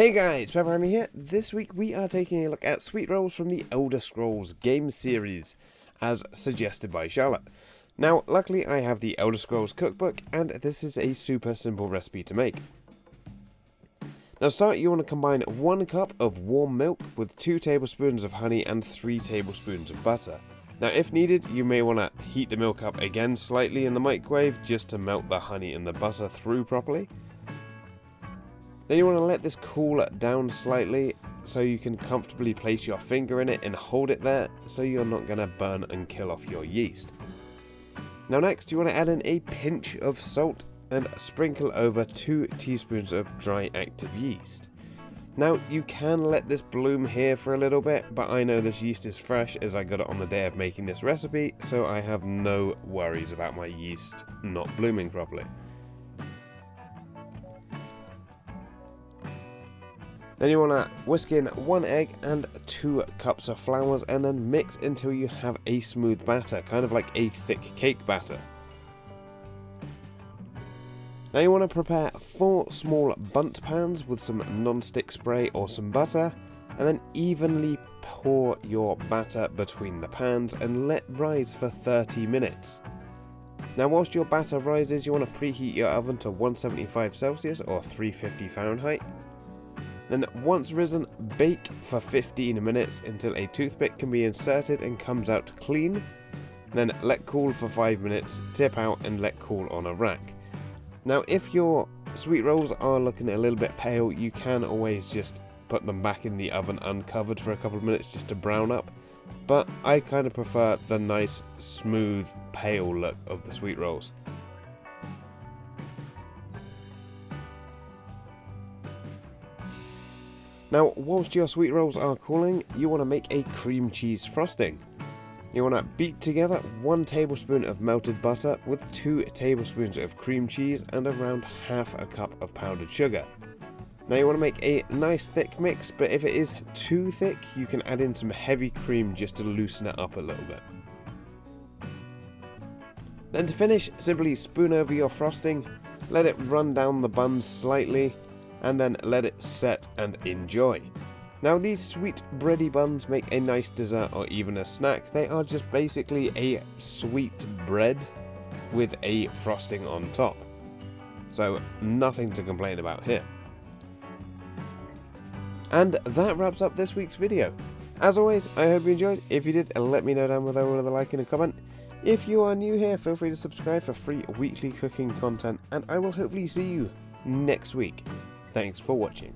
Hey guys, PepperAmmy here. This week we are taking a look at sweet rolls from the Elder Scrolls game series, as suggested by Charlotte. Now, luckily I have the Elder Scrolls cookbook, and this is a super simple recipe to make. Now to start, you want to combine 1 cup of warm milk with 2 tablespoons of honey and 3 tablespoons of butter. Now if needed, you may want to heat the milk up again slightly in the microwave just to melt the honey and the butter through properly. Then you want to let this cool down slightly so you can comfortably place your finger in it and hold it there so you're not going to burn and kill off your yeast. Now next you want to add in a pinch of salt and sprinkle over 2 teaspoons of dry active yeast. Now you can let this bloom here for a little bit, but I know this yeast is fresh as I got it on the day of making this recipe, so I have no worries about my yeast not blooming properly. Then you want to whisk in 1 egg and 2 cups of flour and then mix until you have a smooth batter, kind of like a thick cake batter. Now you want to prepare 4 small bundt pans with some non-stick spray or some butter, and then evenly pour your batter between the pans and let rise for 30 minutes. Now whilst your batter rises, you want to preheat your oven to 175 Celsius or 350 Fahrenheit. Then once risen, bake for 15 minutes until a toothpick can be inserted and comes out clean. Then let cool for 5 minutes, tip out and let cool on a rack. Now if your sweet rolls are looking a little bit pale, you can always just put them back in the oven uncovered for a couple of minutes just to brown up. But I kind of prefer the nice, smooth, pale look of the sweet rolls. Now, whilst your sweet rolls are cooling, you want to make a cream cheese frosting. You want to beat together 1 tablespoon of melted butter with 2 tablespoons of cream cheese and around half a cup of powdered sugar. Now you want to make a nice thick mix, but if it is too thick, you can add in some heavy cream just to loosen it up a little bit. Then to finish, simply spoon over your frosting, let it run down the buns slightly, and then let it set and enjoy. Now these sweet bready buns make a nice dessert or even a snack. They are just basically a sweet bread with a frosting on top. So nothing to complain about here. And that wraps up this week's video. As always, I hope you enjoyed. If you did, let me know down below with a like and a comment. If you are new here, feel free to subscribe for free weekly cooking content, and I will hopefully see you next week. Thanks for watching.